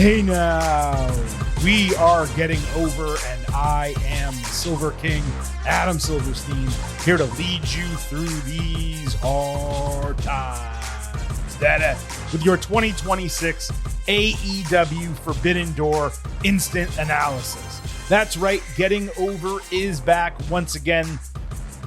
Hey now, we are getting over, and I am Silver King, Adam Silverstein, here to lead you through these hard times. With your 2026 AEW Forbidden Door instant analysis. That's right, Getting Over is back once again,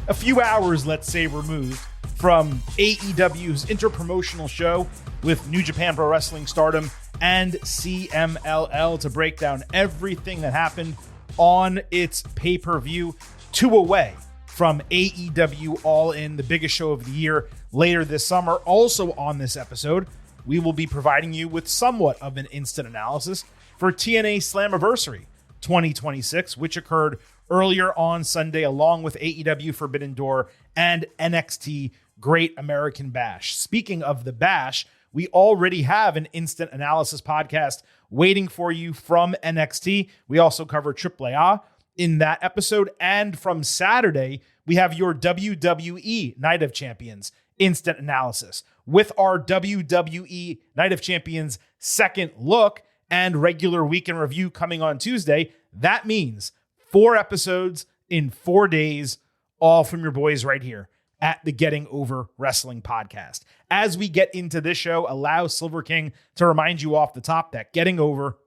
a few hours, let's say, removed from AEW's interpromotional show with New Japan Pro Wrestling Stardom and CMLL to break down everything that happened on its pay-per-view, 2 away from AEW All In, the biggest show of the year, later this summer. Also on this episode, we will be providing you with somewhat of an instant analysis for TNA Slammiversary 2026, which occurred earlier on Sunday, along with AEW Forbidden Door and NXT Great American Bash. Speaking of the Bash, we already have an instant analysis podcast waiting for you from NXT. We also cover AAA in that episode. And from Saturday, we have your WWE Night of Champions instant analysis with our WWE Night of Champions second look and regular week in review coming on Tuesday. That means 4 episodes in 4 days, all from your boys right here at the Getting Over Wrestling podcast. As we get into this show, allow Silver King to remind you off the top that Getting Over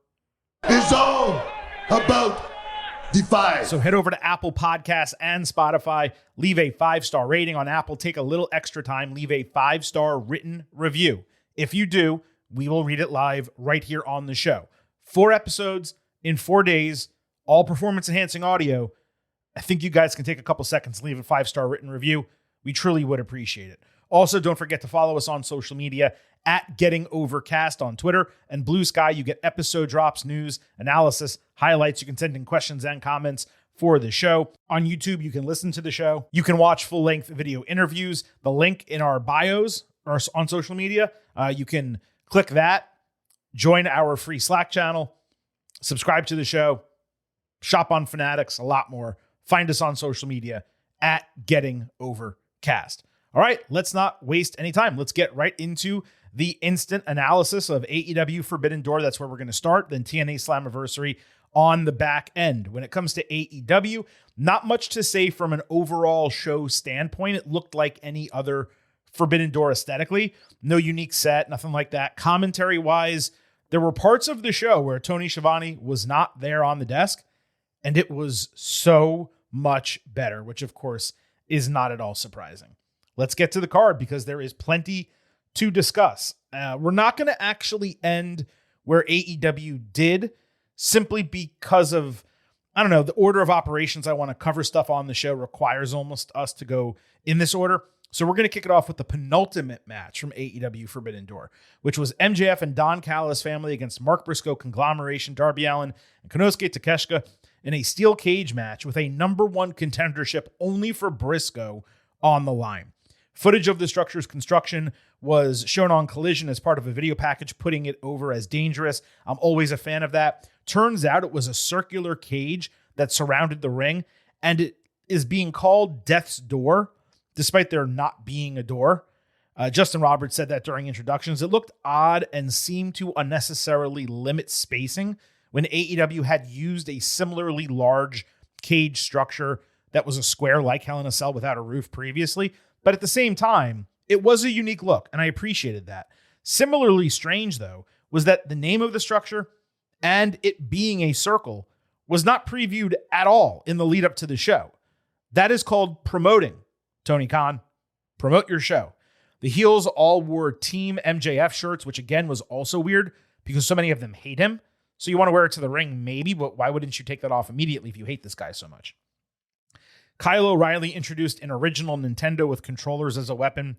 is all about the five. So head over to Apple Podcasts and Spotify, leave a 5-star rating on Apple, take a little extra time, leave a 5-star written review. If you do, we will read it live right here on the show. 4 episodes in 4 days, all performance-enhancing audio. I think you guys can take a couple seconds, leave a 5-star written review. We truly would appreciate it. Also, don't forget to follow us on social media at Getting Overcast on Twitter and Blue Sky. You get episode drops, news, analysis, highlights. You can send in questions and comments for the show. On YouTube, you can listen to the show. You can watch full-length video interviews. The link in our bios or on social media, you can click that, join our free Slack channel, subscribe to the show, shop on Fanatics, a lot more. Find us on social media at Getting Overcast. All right, let's not waste any time. Let's get right into the instant analysis of AEW Forbidden Door. That's where we're going to start. Then TNA Slammiversary on the back end. When it comes to AEW, not much to say from an overall show standpoint. It looked like any other Forbidden Door aesthetically. No unique set, nothing like that. Commentary-wise, there were parts of the show where Tony Schiavone was not there on the desk, and it was so much better, which of course is not at all surprising. Let's get to the card because there is plenty to discuss. We're not going to actually end where AEW did, simply because of, I don't know, the order of operations. I want to cover stuff on the show requires almost us to go in this order. So we're going to kick it off with the penultimate match from AEW Forbidden Door, which was MJF and Don Callis family against Mark Briscoe Conglomeration, Darby Allin, and Konosuke Takeshita in a steel cage match with a number 1 contendership only for Briscoe on the line. Footage of the structure's construction was shown on Collision as part of a video package, putting it over as dangerous. I'm always a fan of that. Turns out it was a circular cage that surrounded the ring, and it is being called Death's Door, despite there not being a door. Justin Roberts said that during introductions. It looked odd and seemed to unnecessarily limit spacing when AEW had used a similarly large cage structure that was a square like Hell in a Cell without a roof previously. But at the same time, it was a unique look, and I appreciated that. Similarly strange, though, was that the name of the structure and it being a circle was not previewed at all in the lead up to the show. That is called promoting, Tony Khan. Promote your show. The heels all wore Team MJF shirts, which again was also weird because so many of them hate him. So you want to wear it to the ring, maybe, but why wouldn't you take that off immediately if you hate this guy so much? Kyle O'Reilly introduced an original Nintendo with controllers as a weapon.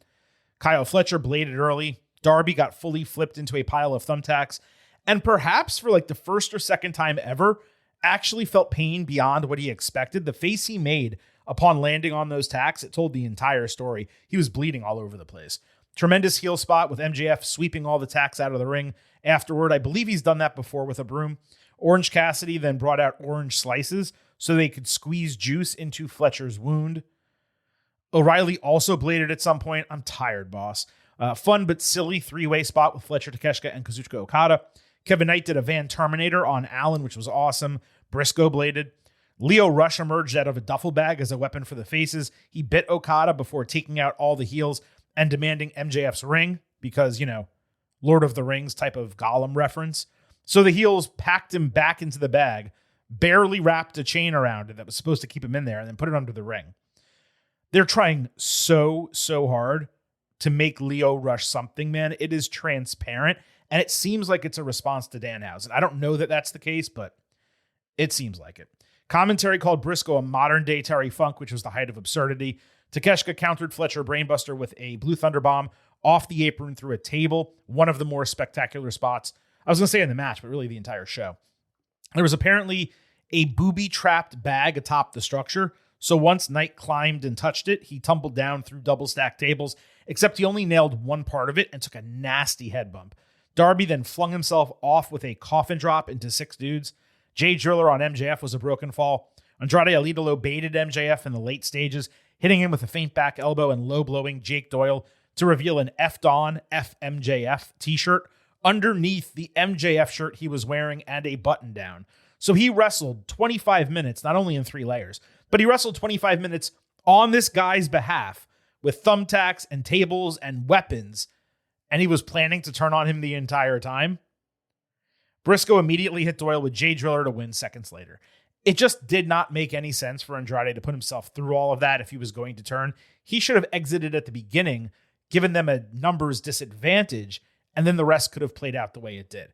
Kyle Fletcher bladed early. Darby got fully flipped into a pile of thumbtacks. And perhaps for like the first or second time ever, actually felt pain beyond what he expected. The face he made upon landing on those tacks, it told the entire story. He was bleeding all over the place. Tremendous heel spot with MJF sweeping all the tacks out of the ring. Afterward, I believe he's done that before with a broom. Orange Cassidy then brought out orange slices so they could squeeze juice into Fletcher's wound. O'Reilly also bladed at some point. I'm tired, boss. Fun but silly 3-way spot with Fletcher, Takeshita, and Kazuchika Okada. Kevin Knight did a Van Terminator on Allen, which was awesome. Briscoe bladed. Lio Rush emerged out of a duffel bag as a weapon for the faces. He bit Okada before taking out all the heels and demanding MJF's ring because, Lord of the Rings type of Gollum reference. So the heels packed him back into the bag, barely wrapped a chain around it that was supposed to keep him in there, and then put it under the ring. They're trying so hard to make Lio Rush something, man. It is transparent, and it seems like it's a response to Danhausen. I don't know that that's the case, but it seems like it. Commentary called Briscoe a modern-day Terry Funk, which was the height of absurdity. Takeshita countered Fletcher Brainbuster with a Blue Thunder Bomb off the apron through a table, one of the more spectacular spots. I was going to say in the match, but really the entire show. There was apparently a booby-trapped bag atop the structure, so once Knight climbed and touched it, he tumbled down through double-stacked tables, except he only nailed one part of it and took a nasty head bump. Darby then flung himself off with a coffin drop into 6 dudes. Jay Driller on MJF was a broken fall. Andrade Alidolo baited MJF in the late stages, hitting him with a feint back elbow and low-blowing Jake Doyle to reveal an F-Don FMJF t-shirt underneath the MJF shirt he was wearing and a button-down. So he wrestled 25 minutes, not only in 3 layers, but he wrestled 25 minutes on this guy's behalf with thumbtacks and tables and weapons, and he was planning to turn on him the entire time. Briscoe immediately hit Doyle with Jay Driller to win seconds later. It just did not make any sense for Andrade to put himself through all of that if he was going to turn. He should have exited at the beginning, given them a numbers disadvantage, and then the rest could have played out the way it did.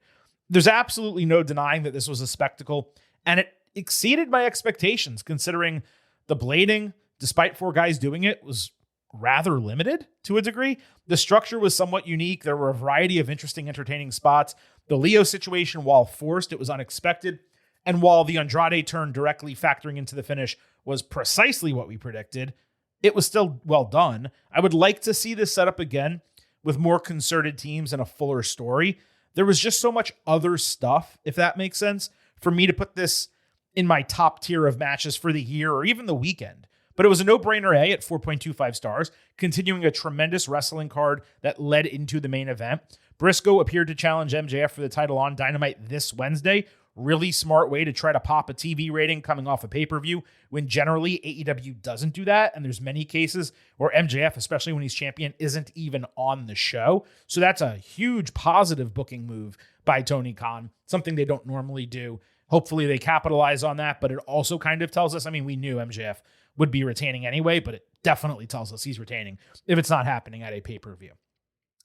There's absolutely no denying that this was a spectacle, and it exceeded my expectations considering the blading, despite 4 guys doing it, was rather limited to a degree. The structure was somewhat unique. There were a variety of interesting, entertaining spots. The Leo situation, while forced, it was unexpected. And while the Andrade turn directly factoring into the finish was precisely what we predicted, it was still well done. I would like to see this set up again with more concerted teams and a fuller story. There was just so much other stuff, if that makes sense, for me to put this in my top tier of matches for the year or even the weekend. But it was a no-brainer A at 4.25 stars, continuing a tremendous wrestling card that led into the main event. Briscoe appeared to challenge MJF for the title on Dynamite this Wednesday. Really smart way to try to pop a TV rating coming off a pay-per-view when generally AEW doesn't do that. And there's many cases where MJF, especially when he's champion, isn't even on the show. So that's a huge positive booking move by Tony Khan, something they don't normally do. Hopefully they capitalize on that, but it also kind of tells us, we knew MJF would be retaining anyway, but it definitely tells us he's retaining if it's not happening at a pay-per-view.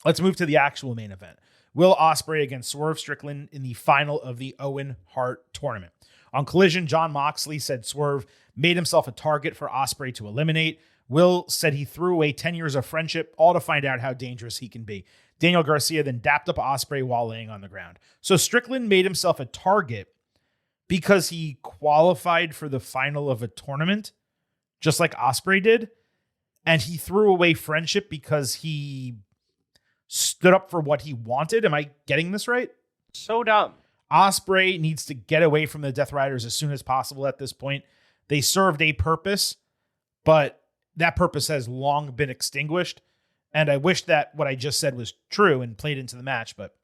Let's move to the actual main event. Will Ospreay against Swerve Strickland in the final of the Owen Hart tournament. On Collision, Jon Moxley said Swerve made himself a target for Ospreay to eliminate. Will said he threw away 10 years of friendship, all to find out how dangerous he can be. Daniel Garcia then dapped up Ospreay while laying on the ground. So Strickland made himself a target because he qualified for the final of a tournament, just like Ospreay did. And he threw away friendship because he stood up for what he wanted. Am I getting this right? So dumb. Ospreay needs to get away from the Death Riders as soon as possible at this point. They served a purpose, but that purpose has long been extinguished. And I wish that what I just said was true and played into the match, but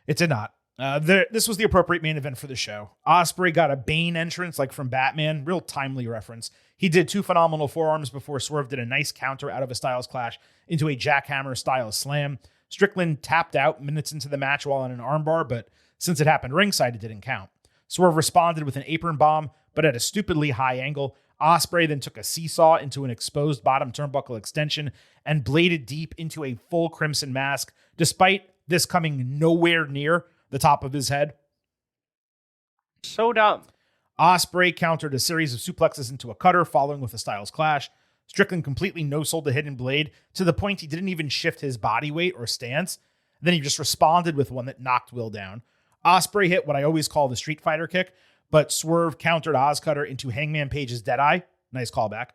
it did not. This was the appropriate main event for the show. Ospreay got a Bane entrance like from Batman, real timely reference. He did 2 phenomenal forearms before Swerve did a nice counter out of a Styles Clash into a jackhammer style slam. Strickland tapped out minutes into the match while on an armbar, but since it happened ringside, it didn't count. Swerve responded with an apron bomb, but at a stupidly high angle. Ospreay then took a seesaw into an exposed bottom turnbuckle extension and bladed deep into a full Crimson Mask, despite this coming nowhere near the top of his head. So dumb. Ospreay countered a series of suplexes into a cutter, following with a Styles Clash. Strickland completely no-sold the hidden blade to the point he didn't even shift his body weight or stance. Then he just responded with one that knocked Will down. Ospreay hit what I always call the Street Fighter kick, but Swerve countered Ozcutter into Hangman Page's Deadeye. Nice callback.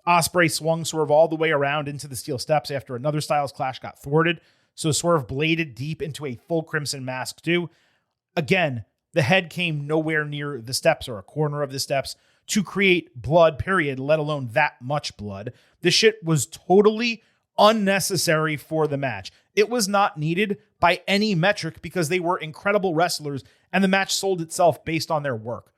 Ospreay swung Swerve all the way around into the steel steps after another Styles Clash got thwarted. So Swerve bladed deep into a full Crimson Mask too. Again, the head came nowhere near the steps or a corner of the steps to create blood, period, let alone that much blood. This shit was totally unnecessary for the match. It was not needed by any metric because they were incredible wrestlers and the match sold itself based on their work.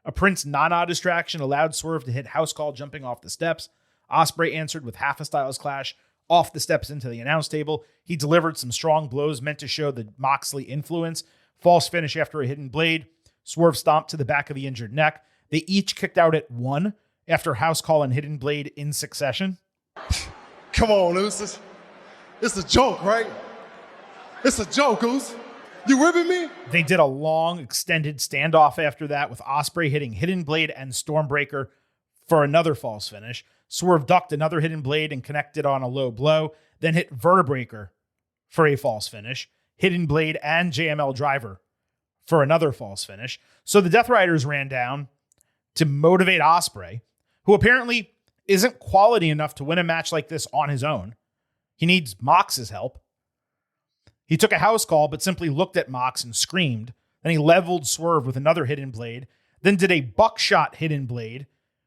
A Prince Nana distraction allowed Swerve to hit house call jumping off the steps. Ospreay answered with half a Styles Clash off the steps into the announce table. He delivered some strong blows meant to show the Moxley influence. False finish after a hidden blade. Swerve stomped to the back of the injured neck. They each kicked out at 1 after house call and hidden blade in succession. Come on, Oos. It's a joke, right? It's a joke, Oos. You ripping me? They did a long, extended standoff after that with Ospreay hitting hidden blade and Stormbreaker for another false finish. Swerve ducked another hidden blade and connected on a low blow, then hit Vertebreaker for a false finish, hidden blade and JML driver for another false finish. So the Death Riders ran down to motivate Ospreay, who apparently isn't quality enough to win a match like this on his own. He needs Mox's help. He took a house call, but simply looked at Mox and screamed. Then he leveled Swerve with another hidden blade, then did a buckshot hidden blade,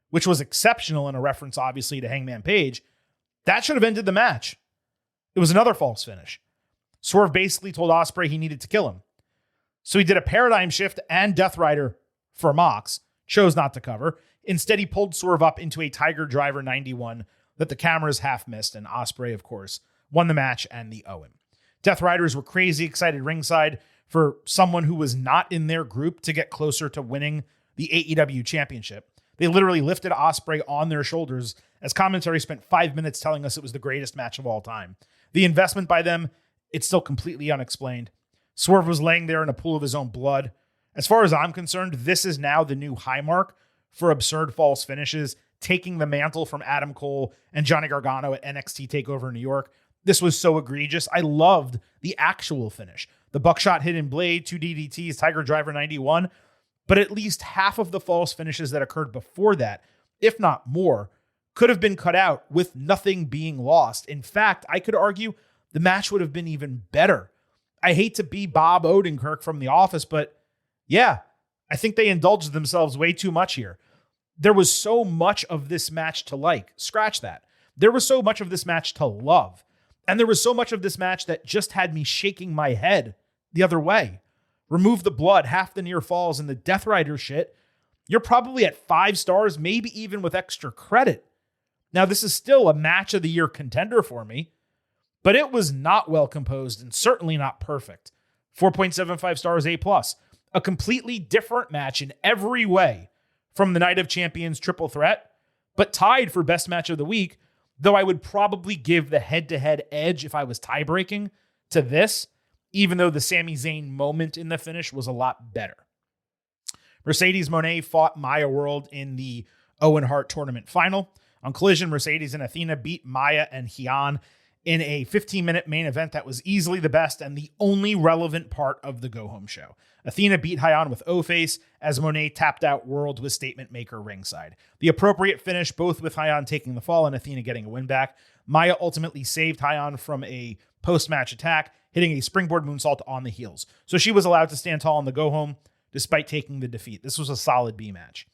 which was exceptional in a reference, obviously, to Hangman Page. That should have ended the match. It was another false finish. Swerve basically told Ospreay he needed to kill him. So he did a paradigm shift and Death Rider for Mox, chose not to cover. Instead, he pulled Swerve up into a Tiger Driver 91 that the cameras half missed, and Ospreay, of course, won the match and the Owen. Death Riders were crazy excited ringside for someone who was not in their group to get closer to winning the AEW championship. They literally lifted Ospreay on their shoulders as commentary spent 5 minutes telling us it was the greatest match of all time. The investment by them, it's still completely unexplained. Swerve was laying there in a pool of his own blood. As far as I'm concerned, this is now the new high mark for absurd false finishes, taking the mantle from Adam Cole and Johnny Gargano at NXT TakeOver New York. This was so egregious. I loved the actual finish. The buckshot hidden blade, 2 DDTs, Tiger Driver 91. But at least half of the false finishes that occurred before that, if not more, could have been cut out with nothing being lost. In fact, I could argue the match would have been even better. I hate to be Bob Odenkirk from The Office, but yeah, I think they indulged themselves way too much here. There was so much of this match to like. Scratch that. There was so much of this match to love. And there was so much of this match that just had me shaking my head the other way. Remove the blood, half the near falls, and the Death Rider shit, you're probably at 5 stars, maybe even with extra credit. Now, this is still a match of the year contender for me, but it was not well composed and certainly not perfect. 4.75 stars A+. A completely different match in every way from the Night of Champions triple threat, but tied for best match of the week, though I would probably give the head-to-head edge if I was tie-breaking to this, even though the Sami Zayn moment in the finish was a lot better. Mercedes Moné fought Maya World in the Owen Hart tournament final. On Collision, Mercedes and Athena beat Maya and Hyan in a 15-minute main event that was easily the best and the only relevant part of the go-home show. Athena beat Hyan with O-Face as Moné tapped out World with Statement Maker ringside. The appropriate finish, both with Hyan taking the fall and Athena getting a win back. Maya ultimately saved Hyan from a post-match attack, hitting a springboard moonsault on the heels. So she was allowed to stand tall on the go-home despite taking the defeat. This was a solid B match.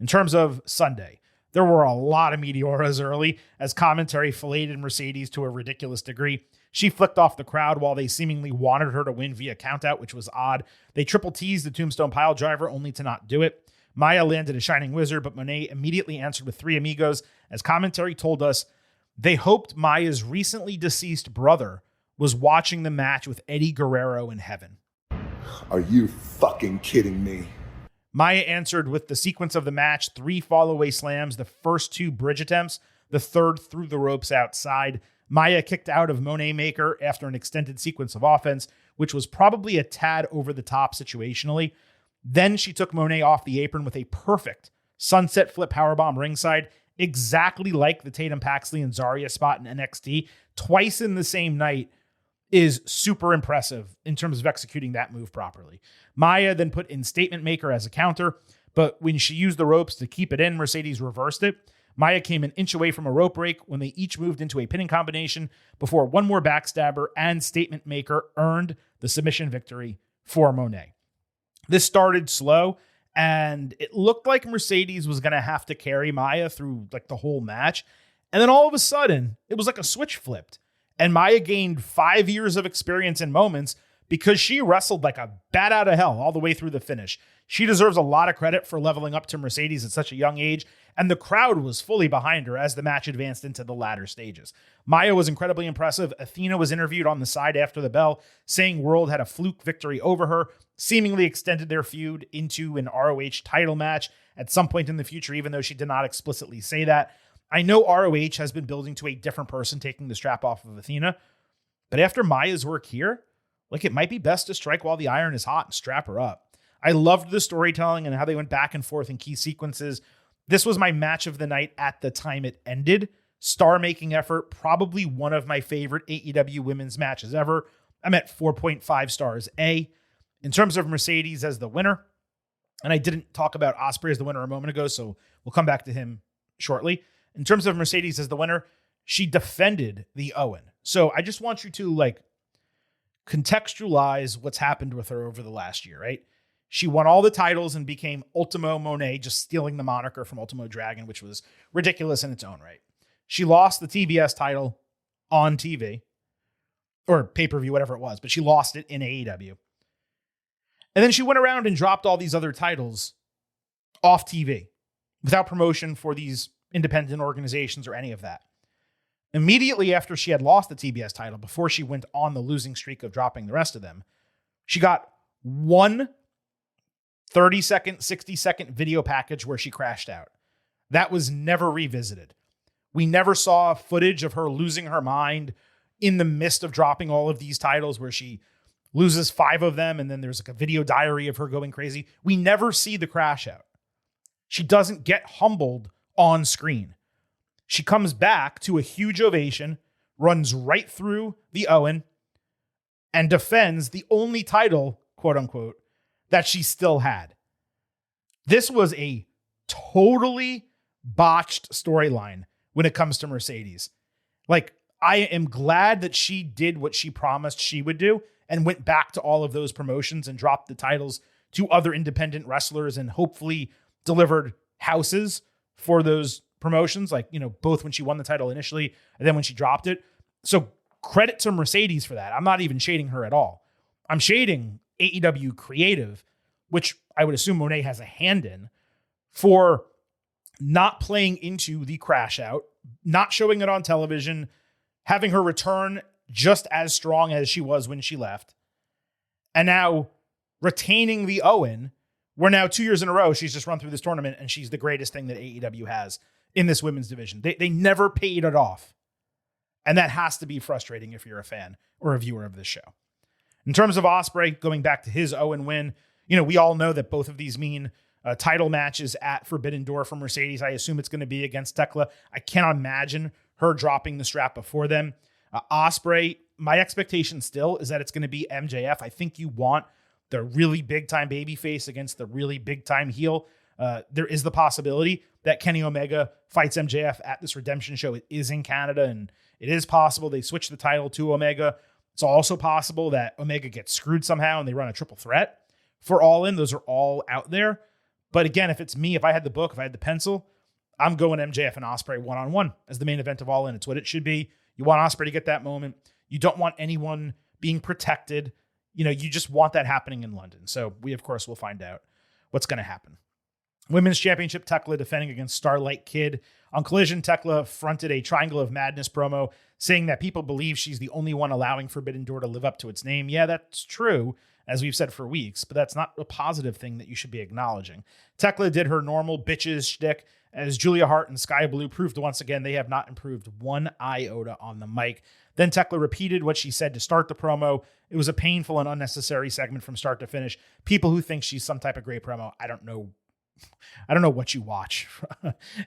In terms of Sunday, there were a lot of Meteoras early as commentary filleted Mercedes to a ridiculous degree. She flicked off the crowd while they seemingly wanted her to win via countout, which was odd. They triple teased the Tombstone Pile Driver only to not do it. Maya landed a Shining Wizard, but Moné immediately answered with 3 Amigos as commentary told us they hoped Maya's recently deceased brother was watching the match with Eddie Guerrero in heaven. Are you fucking kidding me? Maya answered with the sequence of the match, 3 fall-away slams, the first 2 bridge attempts, the third through the ropes outside. Maya kicked out of Monet Maker after an extended sequence of offense, which was probably a tad over the top situationally. Then she took Monet off the apron with a perfect sunset flip powerbomb ringside, exactly like the Tatum Paxley and Zarya spot in NXT, twice in the same night, is super impressive in terms of executing that move properly. Maya then put in Statement Maker as a counter, but when she used the ropes to keep it in, Mercedes reversed it. Maya came an inch away from a rope break when they each moved into a pinning combination before one more backstabber and Statement Maker earned the submission victory for Monet. This started slow, and it looked like Mercedes was going to have to carry Maya through like the whole match. And then all of a sudden, it was like a switch flipped. And Maya gained 5 years of experience in moments because she wrestled like a bat out of hell all the way through the finish. She deserves a lot of credit for leveling up to Mercedes at such a young age, and the crowd was fully behind her as the match advanced into the latter stages. Maya was incredibly impressive. Athena was interviewed on the side after the bell, saying World had a fluke victory over her, seemingly extended their feud into an ROH title match at some point in the future, even though she did not explicitly say that. I know ROH has been building to a different person taking the strap off of Athena, but after Maya's work here, it might be best to strike while the iron is hot and strap her up. I loved the storytelling and how they went back and forth in key sequences. This was my match of the night at the time it ended. Star-making effort, probably one of my favorite AEW women's matches ever. I'm at 4.5 stars A. In terms of Mercedes as the winner, and I didn't talk about Ospreay as the winner a moment ago, so we'll come back to him shortly. In terms of Mercedes as the winner, she defended the Owen. So I just want you to contextualize what's happened with her over the last year, right? She won all the titles and became Ultimo Monet, just stealing the moniker from Ultimo Dragon, which was ridiculous in its own right. She lost the TBS title on TV, or pay-per-view, whatever it was, but she lost it in AEW. And then she went around and dropped all these other titles off TV without promotion for these independent organizations or any of that. Immediately after she had lost the TBS title, before she went on the losing streak of dropping the rest of them, she got one 30-second, 60-second video package where she crashed out. That was never revisited. We never saw footage of her losing her mind in the midst of dropping all of these titles where she loses 5 of them and then there's a video diary of her going crazy. We never see the crash out. She doesn't get humbled on screen. She comes back to a huge ovation, runs right through the Owen, and defends the only title, quote unquote, that she still had. This was a totally botched storyline when it comes to Mercedes. I am glad that she did what she promised she would do and went back to all of those promotions and dropped the titles to other independent wrestlers and hopefully delivered houses for those promotions, both when she won the title initially and then when she dropped it. So credit to Mercedes for that. I'm not even shading her at all. I'm shading AEW Creative, which I would assume Monet has a hand in, for not playing into the crash out, not showing it on television, having her return just as strong as she was when she left, and now retaining the Owen, where now 2 years in a row, she's just run through this tournament and she's the greatest thing that AEW has in this women's division. They never paid it off. And that has to be frustrating if you're a fan or a viewer of this show. In terms of Ospreay, going back to his Owen win, we all know that both of these mean title matches at Forbidden Door for Mercedes. I assume it's going to be against Tekla. I cannot imagine her dropping the strap before them. Ospreay, my expectation still is that it's going to be MJF. I think you want the really big-time babyface against the really big-time heel. There is the possibility that Kenny Omega fights MJF at this Redemption show. It is in Canada, and it is possible they switch the title to Omega. It's also possible that Omega gets screwed somehow and they run a triple threat for All In. Those are all out there. But again, if it's me, if I had the book, if I had the pencil, I'm going MJF and Ospreay one-on-one as the main event of All In. It's what it should be. You want Ospreay to get that moment. You don't want anyone being protected. You just want that happening in London. So we, of course, will find out what's going to happen. Women's Championship, Tekla defending against Starlight Kid. On Collision, Tekla fronted a Triangle of Madness promo saying that people believe she's the only one allowing Forbidden Door to live up to its name. Yeah, that's true, as we've said for weeks, but that's not a positive thing that you should be acknowledging. Tekla did her normal bitches shtick as Julia Hart and Sky Blue proved once again they have not improved one iota on the mic. Then Tekla repeated what she said to start the promo. It was a painful and unnecessary segment from start to finish. People who think she's some type of great promo, I don't know what you watch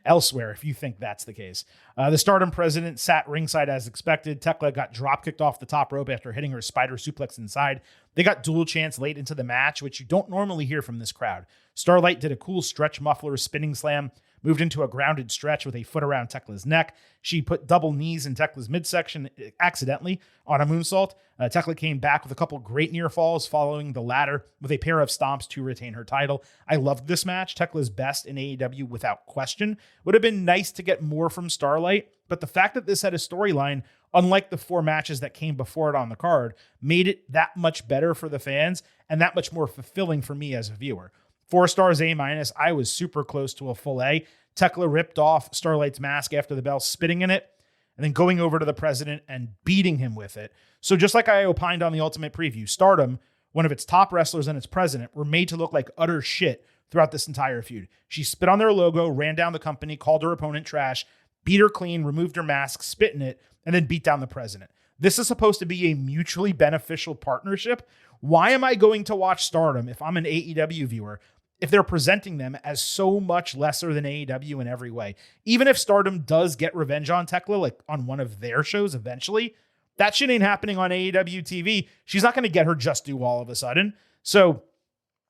elsewhere if you think that's the case. The Stardom president sat ringside as expected. Tekla got drop kicked off the top rope after hitting her spider suplex inside. They got dual chants late into the match, which you don't normally hear from this crowd. Starlight did a cool stretch muffler spinning slam, moved into a grounded stretch with a foot around Tekla's neck. She put double knees in Tekla's midsection accidentally on a moonsault. Tekla came back with a couple great near falls following the latter with a pair of stomps to retain her title. I loved this match. Tekla's best in AEW without question. Would have been nice to get more from Starlight, but the fact that this had a storyline unlike the 4 matches that came before it on the card, made it that much better for the fans and that much more fulfilling for me as a viewer. 4 stars A-. I was super close to a full A. Tekla ripped off Starlight's mask after the bell, spitting in it, and then going over to the president and beating him with it. So just like I opined on the Ultimate Preview, Stardom, one of its top wrestlers and its president, were made to look like utter shit throughout this entire feud. She spit on their logo, ran down the company, called her opponent trash, beat her clean, removed her mask, spit in it, and then beat down the president. This is supposed to be a mutually beneficial partnership. Why am I going to watch Stardom if I'm an AEW viewer if they're presenting them as so much lesser than AEW in every way? Even if Stardom does get revenge on Tekla, like on one of their shows eventually, that shit ain't happening on AEW TV. She's not going to get her just due all of a sudden. So,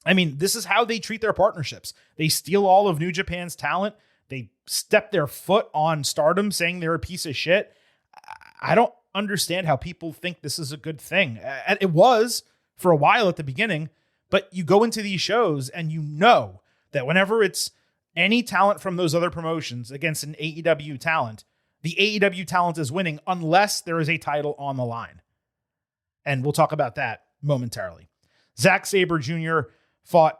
I mean, this is how they treat their partnerships. They steal all of New Japan's talent. They step their foot on Stardom, saying they're a piece of shit. I don't understand how people think this is a good thing. It was for a while at the beginning, but you go into these shows and you know that whenever it's any talent from those other promotions against an AEW talent, the AEW talent is winning unless there is a title on the line. And we'll talk about that momentarily. Zack Sabre Jr. fought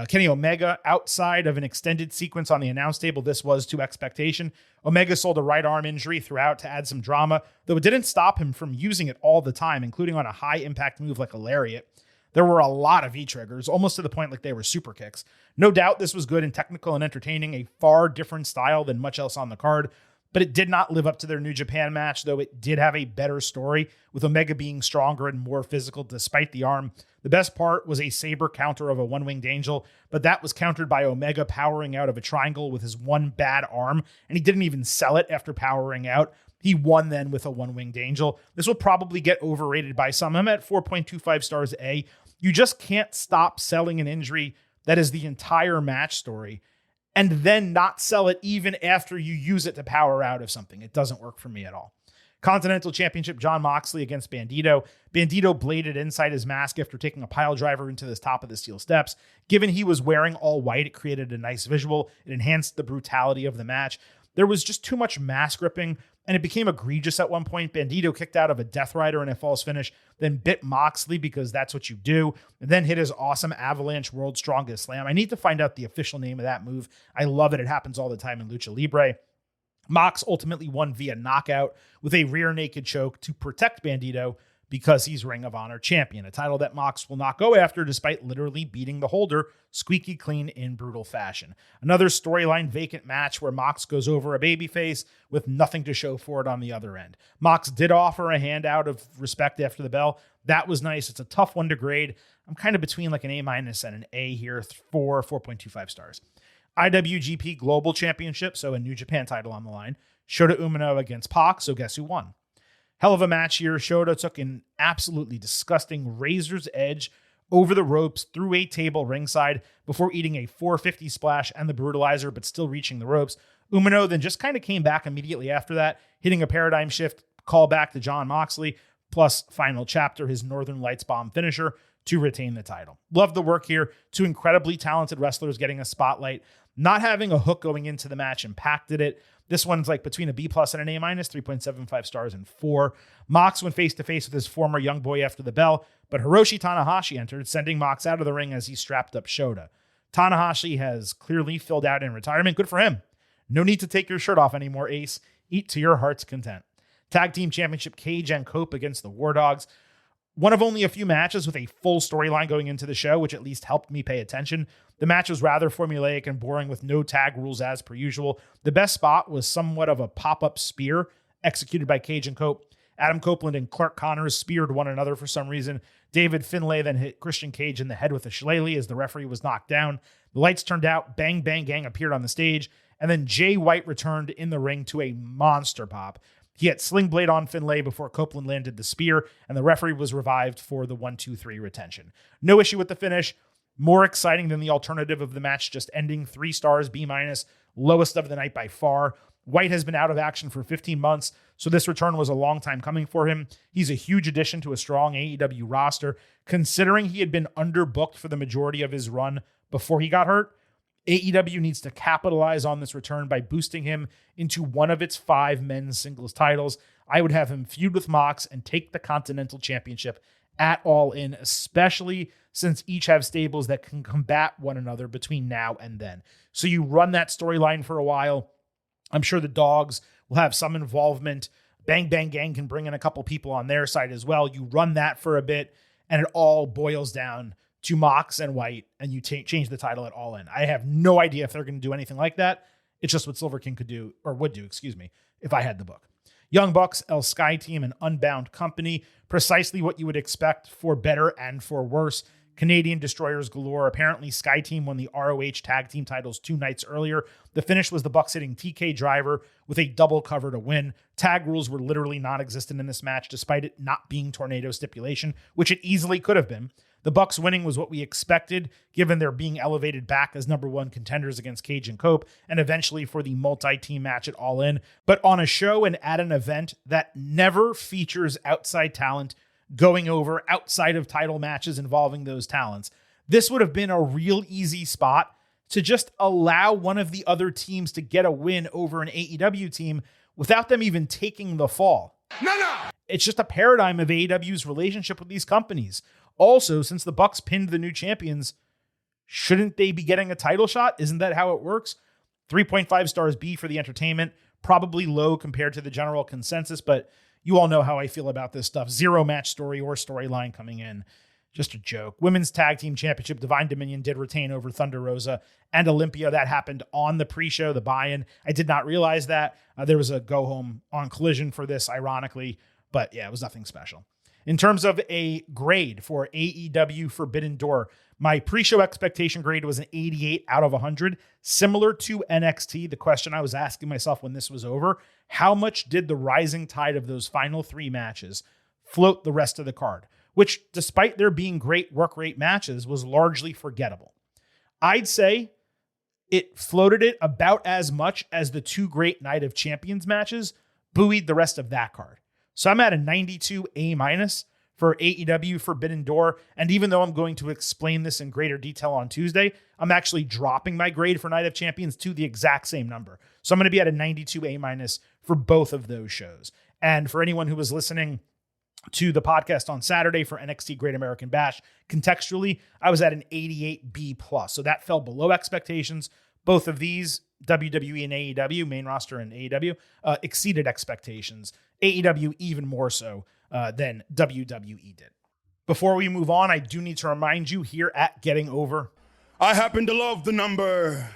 Kenny Omega outside of an extended sequence on the announce table. This was to expectation. Omega sold a right arm injury throughout to add some drama, though it didn't stop him from using it all the time, including on a high impact move like a lariat. There were a lot of V-triggers, almost to the point like they were super kicks. No doubt this was good and technical and entertaining, a far different style than much else on the card, but it did not live up to their New Japan match, though it did have a better story, with Omega being stronger and more physical despite the arm. The best part was a Sabre counter of a one-winged angel, but that was countered by Omega powering out of a triangle with his one bad arm, and he didn't even sell it after powering out. He won then with a one-winged angel. This will probably get overrated by some. I'm at 4.25 stars A. You just can't stop selling an injury that is the entire match story and then not sell it even after you use it to power out of something. It doesn't work for me at all. Continental Championship, Jon Moxley against Bandito. Bandito bladed inside his mask after taking a pile driver into the top of the steel steps. Given he was wearing all white, it created a nice visual. It enhanced the brutality of the match. There was just too much mask ripping, and it became egregious at one point. Bandito kicked out of a Death Rider in a false finish, then bit Moxley because that's what you do, and then hit his awesome Avalanche World's Strongest Slam. I need to find out the official name of that move. I love it. It happens all the time in Lucha Libre. Mox ultimately won via knockout with a rear naked choke to protect Bandito because he's Ring of Honor champion, a title that Mox will not go after despite literally beating the holder squeaky clean in brutal fashion. Another storyline vacant match where Mox goes over a babyface with nothing to show for it on the other end. Mox did offer a handout of respect after the bell. That was nice. It's a tough one to grade. I'm kind of between like an A- and an A here, 4.25 stars. IWGP Global Championship, so a New Japan title on the line. Shota Umino against Pac, so guess who won? Hell of a match here. Shota took an absolutely disgusting razor's edge over the ropes through a table ringside before eating a 450 splash and the brutalizer, but still reaching the ropes. Umino then just kind of came back immediately after that, hitting a paradigm shift callback to Jon Moxley, plus final chapter, his Northern Lights bomb finisher to retain the title. Love the work here. Two incredibly talented wrestlers getting a spotlight. Not having a hook going into the match impacted it. This one's like between a B+ and an A-, 3.75 stars and 4. Mox went face-to-face with his former young boy after the bell, but Hiroshi Tanahashi entered, sending Mox out of the ring as he strapped up Shota. Tanahashi has clearly filled out in retirement. Good for him. No need to take your shirt off anymore, Ace. Eat to your heart's content. Tag Team Championship, Cage and Cope against the War Dogs. One of only a few matches with a full storyline going into the show, which at least helped me pay attention. The match was rather formulaic and boring with no tag rules as per usual. The best spot was somewhat of a pop-up spear executed by Cage and Cope. Adam Copeland and Clark Connors speared one another for some reason. David Finlay then hit Christian Cage in the head with a shillelagh as the referee was knocked down. The lights turned out, Bang Bang Gang appeared on the stage, and then Jay White returned in the ring to a monster pop. He had Sling Blade on Finlay before Copeland landed the spear, and the referee was revived for the 1-2-3 retention. No issue with the finish. More exciting than the alternative of the match just ending, 3 stars, B-, lowest of the night by far. White has been out of action for 15 months, so this return was a long time coming for him. He's a huge addition to a strong AEW roster. Considering he had been underbooked for the majority of his run before he got hurt, AEW needs to capitalize on this return by boosting him into one of its 5 men's singles titles. I would have him feud with Mox and take the Continental Championship at All In, especially since each have stables that can combat one another between now and then. So you run that storyline for a while. I'm sure the Dogs will have some involvement. Bang Bang Gang can bring in a couple people on their side as well. You run that for a bit, and it all boils down to Mox and White, and you change the title at All In. I have no idea if they're going to do anything like that. It's just what Silver King could do, or would do, if I had the book. Young Bucks, El Sky Team, and Unbound Company, precisely what you would expect for better and for worse. Canadian destroyers galore. Apparently, Sky Team won the ROH tag team titles 2 nights earlier. The finish was the Bucks hitting TK Driver with a double cover to win. Tag rules were literally non-existent in this match, despite it not being tornado stipulation, which it easily could have been. The Bucks winning was what we expected, given their being elevated back as number 1 contenders against Cage and Cope, and eventually for the multi-team match at All In. But on a show and at an event that never features outside talent going over outside of title matches involving those talents, this would have been a real easy spot to just allow one of the other teams to get a win over an AEW team without them even taking the fall. No. It's just a paradigm of AEW's relationship with these companies. Also, since the Bucks pinned the new champions, shouldn't they be getting a title shot? Isn't that how it works? 3.5 stars B for the entertainment, probably low compared to the general consensus, but you all know how I feel about this stuff. 0 match story or storyline coming in. Just a joke. Women's Tag Team Championship, Divine Dominion did retain over Thunder Rosa and Olympia. That happened on the pre-show, the buy-in. I did not realize that. There was a go-home on Collision for this, ironically, but yeah, it was nothing special. In terms of a grade for AEW Forbidden Door, my pre-show expectation grade was an 88 out of 100, similar to NXT. The question I was asking myself when this was over, how much did the rising tide of those final 3 matches float the rest of the card? Which, despite there being great work rate matches, was largely forgettable. I'd say it floated it about as much as the 2 great Night of Champions matches buoyed the rest of that card. So I'm at a 92 A- for AEW Forbidden Door. And even though I'm going to explain this in greater detail on Tuesday, I'm actually dropping my grade for Night of Champions to the exact same number. So I'm going to be at a 92 A- for both of those shows. And for anyone who was listening to the podcast on Saturday for NXT Great American Bash, contextually, I was at an 88 B+. So that fell below expectations. Both of these, WWE and AEW, main roster and AEW, exceeded expectations. AEW even more so than WWE did. Before we move on, I do need to remind you here at Getting Over, I happen to love the number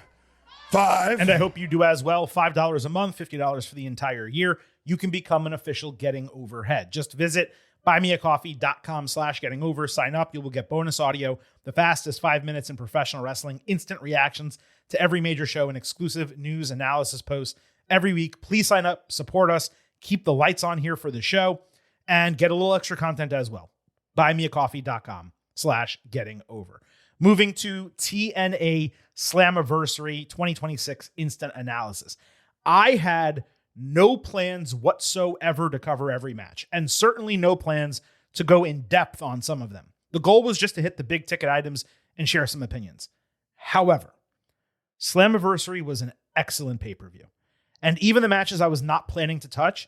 5. and I hope you do as well. $5 a month, $50 for the entire year. You can become an official Getting Over head. Just visit buymeacoffee.com/gettingover. Sign up. You will get bonus audio, the fastest 5 minutes in professional wrestling, instant reactions to every major show, and exclusive news analysis posts every week. Please sign up, support us, keep the lights on here for the show, and get a little extra content as well. buymeacoffee.com/gettingover. Moving to TNA Slammiversary 2026 instant analysis. I had no plans whatsoever to cover every match, and certainly no plans to go in depth on some of them. The goal was just to hit the big ticket items and share some opinions. However, Slammiversary was an excellent pay-per-view. And even the matches I was not planning to touch,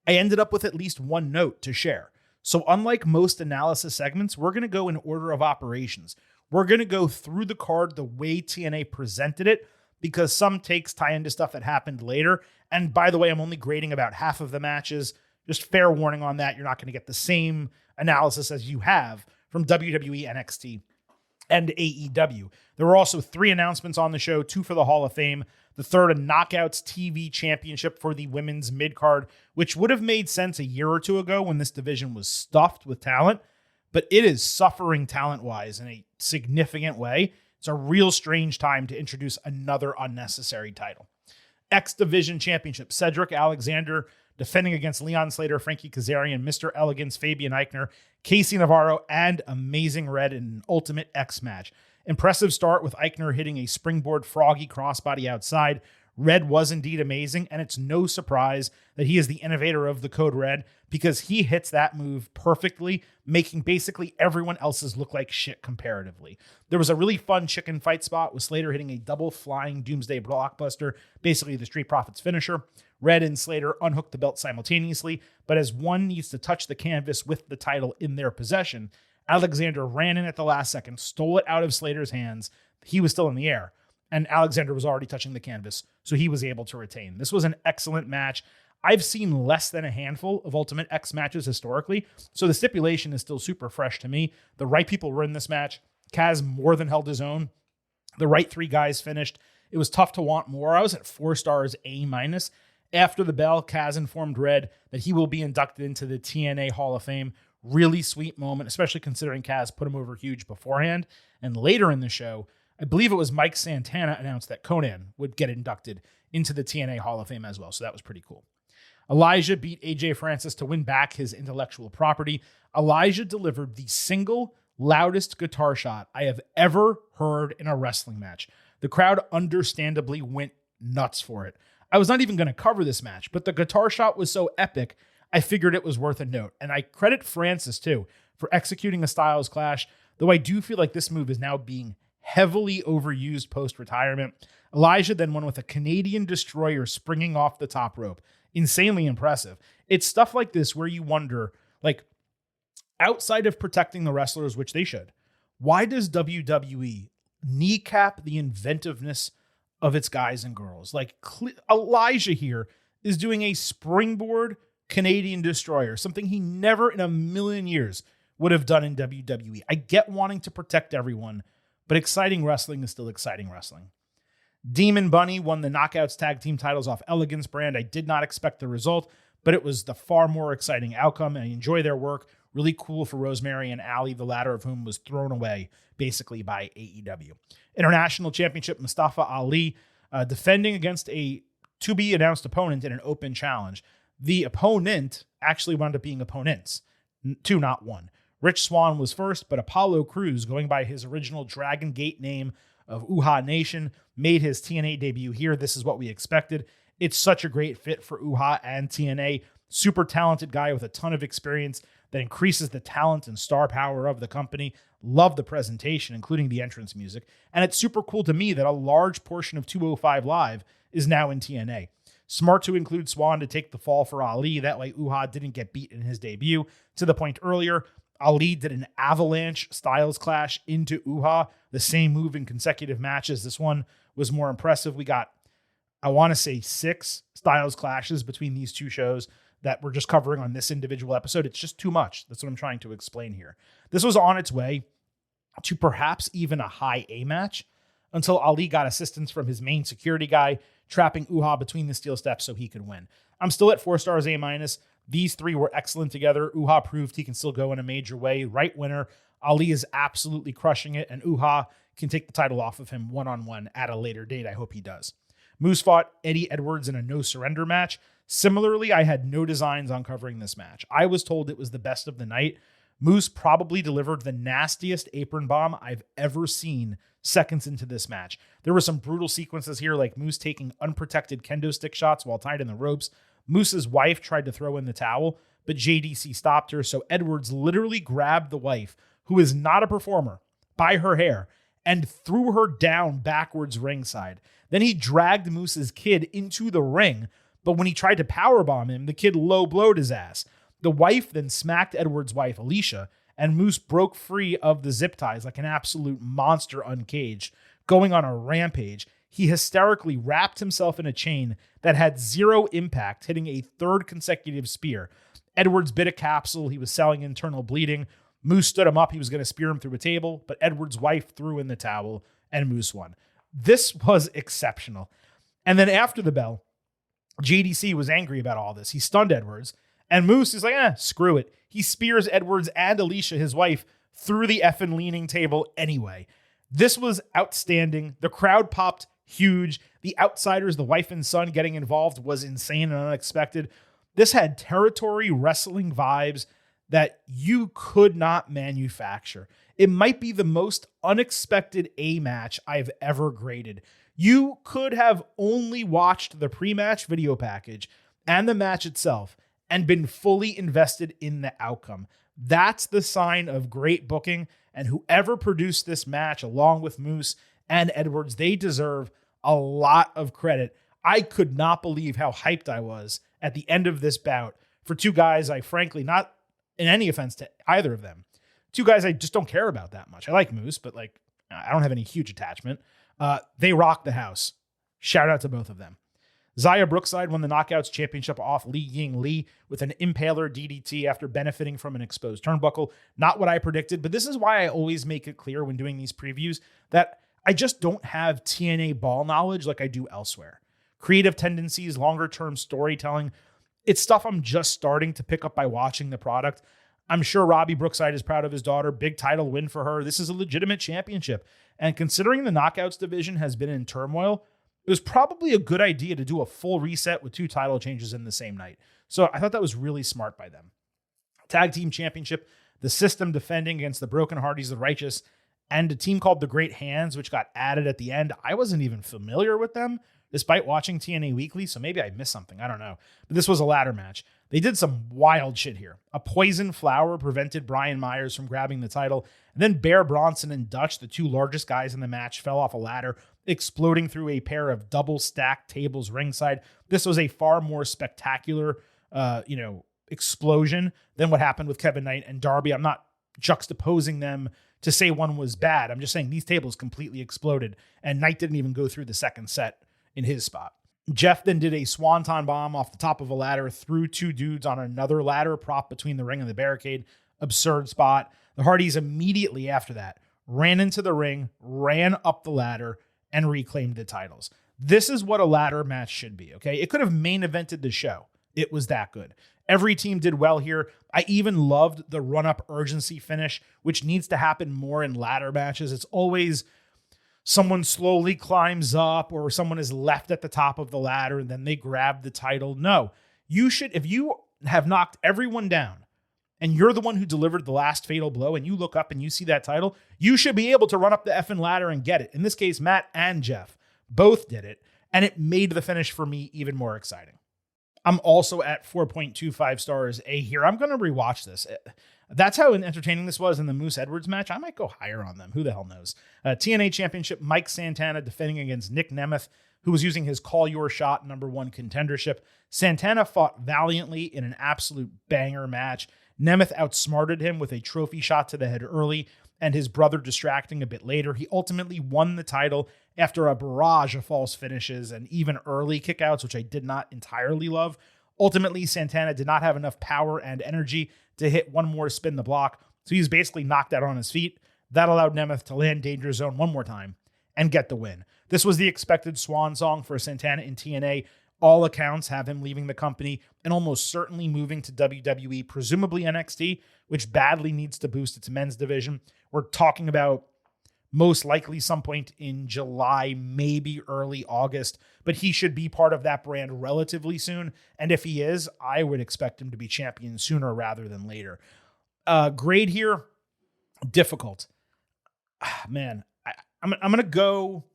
I ended up with at least one note to share. So unlike most analysis segments, we're going to go in order of operations. We're going to go through the card the way TNA presented it, because some takes tie into stuff that happened later. And by the way, I'm only grading about half of the matches. Just fair warning on that. You're not going to get the same analysis as you have from WWE, NXT, and AEW. There were also 3 announcements on the show, 2 for the Hall of Fame. The third, a Knockouts TV championship for the women's mid-card, which would have made sense a year or 2 ago when this division was stuffed with talent, but it is suffering talent-wise in a significant way. It's a real strange time to introduce another unnecessary title. X Division Championship, Cedric Alexander defending against Leon Slater, Frankie Kazarian, Mr. Elegance, Fabian Eichner, Casey Navarro, and Amazing Red in an Ultimate X match. Impressive start with Eichner hitting a springboard froggy crossbody outside. Red was indeed amazing, and it's no surprise that he is the innovator of the Code Red because he hits that move perfectly, making basically everyone else's look like shit comparatively. There was a really fun chicken fight spot with Slater hitting a double flying Doomsday Blockbuster, basically the Street Profits finisher. Red and Slater unhooked the belt simultaneously, but as one needs to touch the canvas with the title in their possession, Alexander ran in at the last second, stole it out of Slater's hands. He was still in the air, and Alexander was already touching the canvas, so he was able to retain. This was an excellent match. I've seen less than a handful of Ultimate X matches historically, so the stipulation is still super fresh to me. The right people were in this match. Kaz more than held his own. The right three guys finished. It was tough to want more. I was at 4 stars A-. After the bell, Kaz informed Red that he will be inducted into the TNA Hall of Fame. Really sweet moment, especially considering Kaz put him over huge beforehand. And later in the show, I believe it was Mike Santana announced that Conan would get inducted into the TNA Hall of Fame as well. So that was pretty cool. Elijah beat AJ Francis to win back his intellectual property. Elijah delivered the single loudest guitar shot I have ever heard in a wrestling match. The crowd understandably went nuts for it. I was not even going to cover this match, but the guitar shot was so epic, I figured it was worth a note. And I credit Francis, too, for executing a Styles Clash, though I do feel like this move is now being heavily overused post-retirement. Elijah then won with a Canadian Destroyer springing off the top rope. Insanely impressive. It's stuff like this where you wonder, like, outside of protecting the wrestlers, which they should, why does WWE kneecap the inventiveness of its guys and girls? Like, Elijah here is doing a springboard Canadian Destroyer, something he never in a million years would have done in WWE. I get wanting to protect everyone, but exciting wrestling is still exciting wrestling. Demon Bunny won the Knockouts tag team titles off Elegance brand. I did not expect the result, but it was the far more exciting outcome, and I enjoy their work. Really cool for Rosemary and Allie, the latter of whom was thrown away basically by AEW. International Championship, Mustafa Ali defending against a to-be-announced opponent in an open challenge. The opponent actually wound up being opponents, 2, not 1. Rich Swann was first, but Apollo Crews, going by his original Dragon Gate name of Uhaa Nation, made his TNA debut here. This is what we expected. It's such a great fit for Uhaa and TNA. Super talented guy with a ton of experience that increases the talent and star power of the company. Love the presentation, including the entrance music. And it's super cool to me that a large portion of 205 Live is now in TNA. Smart to include Swann to take the fall for Ali. That way Uhaa didn't get beat in his debut. To the point earlier, Ali did an avalanche Styles Clash into Uhaa, the same move in consecutive matches. This one was more impressive. We got, I want to say, 6 Styles Clashes between these two shows that we're just covering on this individual episode. It's just too much. That's what I'm trying to explain here. This was on its way to perhaps even a high A match until Ali got assistance from his main security guy, trapping Uhaa between the steel steps so he could win. I'm still at 4 stars A-. These three were excellent together. Uhaa proved he can still go in a major way. Right winner. Ali is absolutely crushing it, and Uhaa can take the title off of him one-on-one at a later date. I hope he does. Moose fought Eddie Edwards in a no-surrender match. Similarly, I had no designs on covering this match. I was told it was the best of the night. Moose probably delivered the nastiest apron bomb I've ever seen seconds into this match. There were some brutal sequences here, like Moose taking unprotected kendo stick shots while tied in the ropes. Moose's wife tried to throw in the towel, but JDC stopped her, so Edwards literally grabbed the wife, who is not a performer, by her hair and threw her down backwards ringside. Then he dragged Moose's kid into the ring, but when he tried to powerbomb him, the kid low-blowed his ass. The wife then smacked Edwards' wife, Alicia, and Moose broke free of the zip ties like an absolute monster uncaged, going on a rampage. He hysterically wrapped himself in a chain that had 0 impact, hitting a 3rd consecutive spear. Edwards bit a capsule. He was selling internal bleeding. Moose stood him up. He was going to spear him through a table, but Edwards' wife threw in the towel, and Moose won. This was exceptional. And then after the bell, JDC was angry about all this. He stunned Edwards, and Moose is like, screw it. He spears Edwards and Alicia, his wife, through the effing leaning table anyway. This was outstanding. The crowd popped huge. The outsiders, the wife and son getting involved was insane and unexpected. This had territory wrestling vibes that you could not manufacture. It might be the most unexpected A match I've ever graded. You could have only watched the pre-match video package and the match itself and been fully invested in the outcome. That's the sign of great booking, and whoever produced this match along with Moose and Edwards, they deserve a lot of credit. I could not believe how hyped I was at the end of this bout for two guys I frankly, not in any offense to either of them, two guys I just don't care about that much. I like Moose, but like I don't have any huge attachment. They rocked the house. Shout out to both of them. Xia Brookside won the Knockouts Championship off Li Ying Li with an Impaler DDT after benefiting from an exposed turnbuckle. Not what I predicted, but this is why I always make it clear when doing these previews that I just don't have TNA ball knowledge like I do elsewhere. Creative tendencies, longer-term storytelling, it's stuff I'm just starting to pick up by watching the product. I'm sure Robbie Brookside is proud of his daughter. Big title win for her. This is a legitimate championship. And considering the Knockouts division has been in turmoil, it was probably a good idea to do a full reset with two title changes in the same night. So I thought that was really smart by them. Tag Team Championship, the System defending against the Broken Hardys, the Righteous, and a team called the Great Hands, which got added at the end. I wasn't even familiar with them, despite watching TNA Weekly, so maybe I missed something. I don't know. But this was a ladder match. They did some wild shit here. A poison flower prevented Brian Myers from grabbing the title. And then Bear Bronson and Dutch, the two largest guys in the match, fell off a ladder, exploding through a pair of double-stacked tables ringside. This was a far more spectacular, explosion than what happened with Kevin Knight and Darby. I'm not juxtaposing them to say one was bad. I'm just saying these tables completely exploded, and Knight didn't even go through the second set in his spot. Jeff then did a swanton bomb off the top of a ladder through two dudes on another ladder prop between the ring and the barricade. Absurd spot. The Hardys immediately after that ran into the ring, ran up the ladder, and reclaimed the titles. This is what a ladder match should be, okay? It could have main evented the show. It was that good. Every team did well here. I even loved the run-up urgency finish, which needs to happen more in ladder matches. It's always someone slowly climbs up or someone is left at the top of the ladder and then they grab the title. No, you should, if you have knocked everyone down and you're the one who delivered the last fatal blow and you look up and you see that title, you should be able to run up the effing ladder and get it. In this case, Matt and Jeff both did it, and it made the finish for me even more exciting. I'm also at 4.25 stars A here. I'm going to rewatch this. That's how entertaining this was in the Moose Edwards match. I might go higher on them. Who the hell knows? TNA Championship, Mike Santana defending against Nick Nemeth, who was using his Call Your Shot #1 contendership. Santana fought valiantly in an absolute banger match. Nemeth outsmarted him with a trophy shot to the head early and his brother distracting a bit later. He ultimately won the title after a barrage of false finishes and even early kickouts, which I did not entirely love. Ultimately, Santana did not have enough power and energy to hit one more spin the block, so he was basically knocked out on his feet. That allowed Nemeth to land Danger Zone one more time and get the win. This was the expected swan song for Santana in TNA. All accounts have him leaving the company and almost certainly moving to WWE, presumably NXT, which badly needs to boost its men's division. We're talking about most likely some point in July, maybe early August, but he should be part of that brand relatively soon. And if he is, I would expect him to be champion sooner rather than later. Grade here, difficult. Man, I'm going to go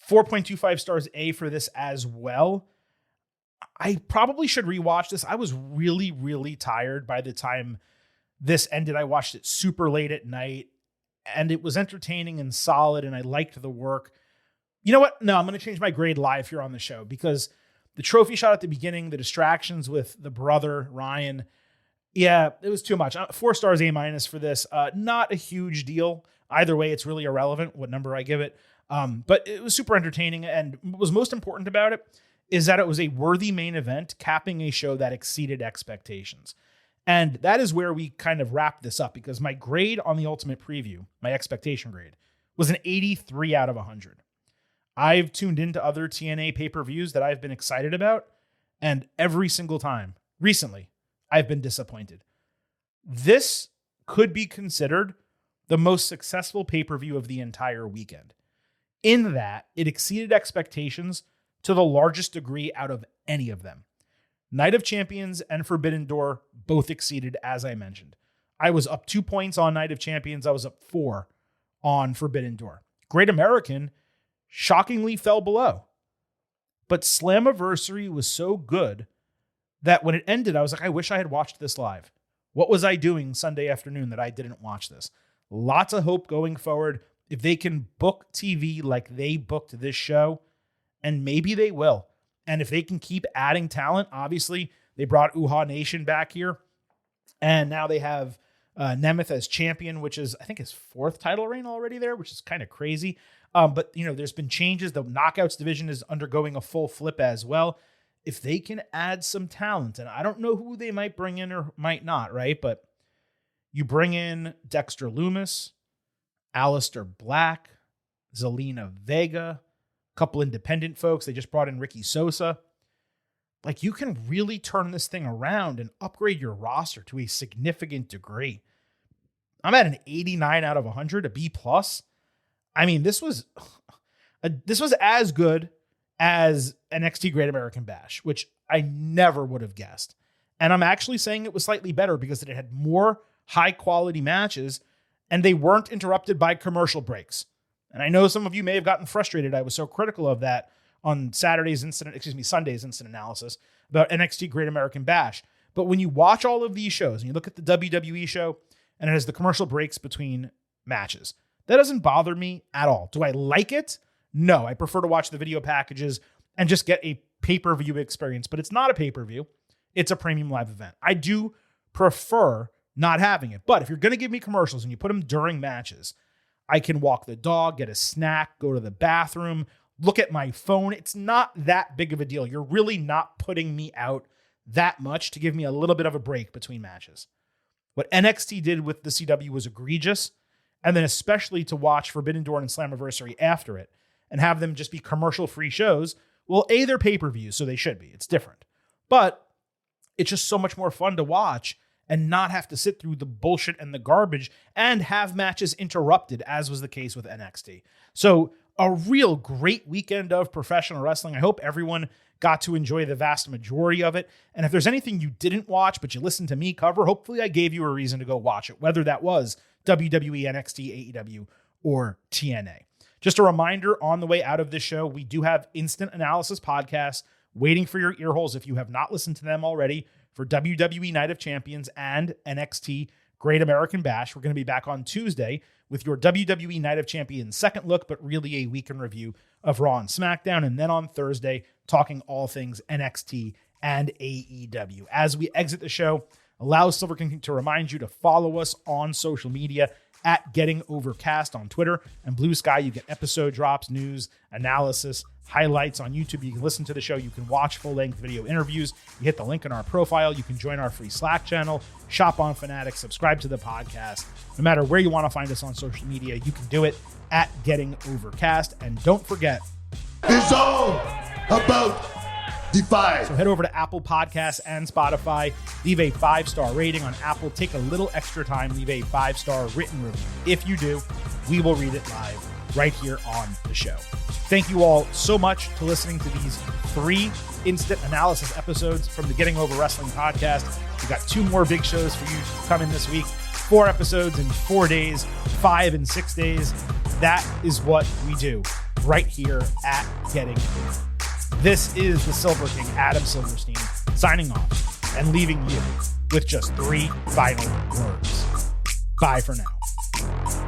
4.25 stars A for this as well. I probably should rewatch this. I was really, really tired by the time this ended. I watched it super late at night, and it was entertaining and solid, and I liked the work. You know what? No, I'm going to change my grade live here on the show because the trophy shot at the beginning, the distractions with the brother, Ryan, yeah, it was too much. 4 stars A- for this. Not a huge deal. Either way, it's really irrelevant what number I give it. But it was super entertaining, and what was most important about it is that it was a worthy main event, capping a show that exceeded expectations. And that is where we kind of wrap this up, because my grade on the Ultimate Preview, my expectation grade, was an 83 out of 100. I've tuned into other TNA pay-per-views that I've been excited about, and every single time, recently, I've been disappointed. This could be considered the most successful pay-per-view of the entire weekend, in that it exceeded expectations to the largest degree out of any of them. Night of Champions and Forbidden Door both exceeded, as I mentioned. I was up 2 points on Night of Champions. I was up 4 on Forbidden Door. Great American shockingly fell below. But Slammiversary was so good that when it ended, I was like, I wish I had watched this live. What was I doing Sunday afternoon that I didn't watch this? Lots of hope going forward. If they can book TV like they booked this show, and maybe they will. And if they can keep adding talent, obviously they brought Uhaa Nation back here. And now they have Nemeth as champion, which is, I think, his 4th title reign already there, which is kind of crazy. But, there's been changes. The Knockouts division is undergoing a full flip as well. If they can add some talent, and I don't know who they might bring in or might not, right? But you bring in Dexter Lumis, Aleister Black, Zelina Vega, a couple independent folks. They just brought in Ricky Sosa. Like, you can really turn this thing around and upgrade your roster to a significant degree. I'm at an 89 out of 100, a B+. I mean, this was as good as NXT Great American Bash, which I never would have guessed. And I'm actually saying it was slightly better because it had more high-quality matches, and they weren't interrupted by commercial breaks. And I know some of you may have gotten frustrated. I was so critical of that on Sunday's Instant Analysis about NXT Great American Bash. But when you watch all of these shows and you look at the WWE show and it has the commercial breaks between matches, that doesn't bother me at all. Do I like it? No, I prefer to watch the video packages and just get a pay-per-view experience. But it's not a pay-per-view. It's a premium live event. I do prefer not having it. But if you're going to give me commercials and you put them during matches, I can walk the dog, get a snack, go to the bathroom, look at my phone. It's not that big of a deal. You're really not putting me out that much to give me a little bit of a break between matches. What NXT did with the CW was egregious. And then especially to watch Forbidden Door and Slammiversary after it and have them just be commercial-free shows. Well, A, they're pay-per-views, so they should be. It's different. But it's just so much more fun to watch and not have to sit through the bullshit and the garbage and have matches interrupted, as was the case with NXT. So a real great weekend of professional wrestling. I hope everyone got to enjoy the vast majority of it. And if there's anything you didn't watch, but you listened to me cover, hopefully I gave you a reason to go watch it, whether that was WWE, NXT, AEW, or TNA. Just a reminder, on the way out of this show, we do have Instant Analysis podcasts waiting for your ear holes if you have not listened to them already for WWE Night of Champions and NXT Great American Bash. We're going to be back on Tuesday with your WWE Night of Champions second look, but really a weekend review of Raw and SmackDown. And then on Thursday, talking all things NXT and AEW. As we exit the show, allow Silver King to remind you to follow us on social media at Getting Overcast on Twitter and Blue Sky. You get episode drops, news, analysis, highlights on YouTube. You can listen to the show. You can watch full-length video interviews. You hit the link in our profile. You can join our free Slack channel, shop on Fanatics, subscribe to the podcast. No matter where you want to find us on social media, you can do it at Getting Overcast. And don't forget, It's all about Defy. so head over to Apple Podcasts and Spotify. Leave a 5-star rating on Apple. Take a little extra time. Leave a 5-star written review. If you do, we will read it live right here on the show. Thank you all so much for listening to these 3 instant analysis episodes from the Getting Over Wrestling podcast. We've got 2 more big shows for you coming this week. 4 episodes in 4 days, 5 in 6 days. That is what we do right here at Getting Over. This is the Silver King, Adam Silverstein, signing off and leaving you with just 3 final words. Bye for now.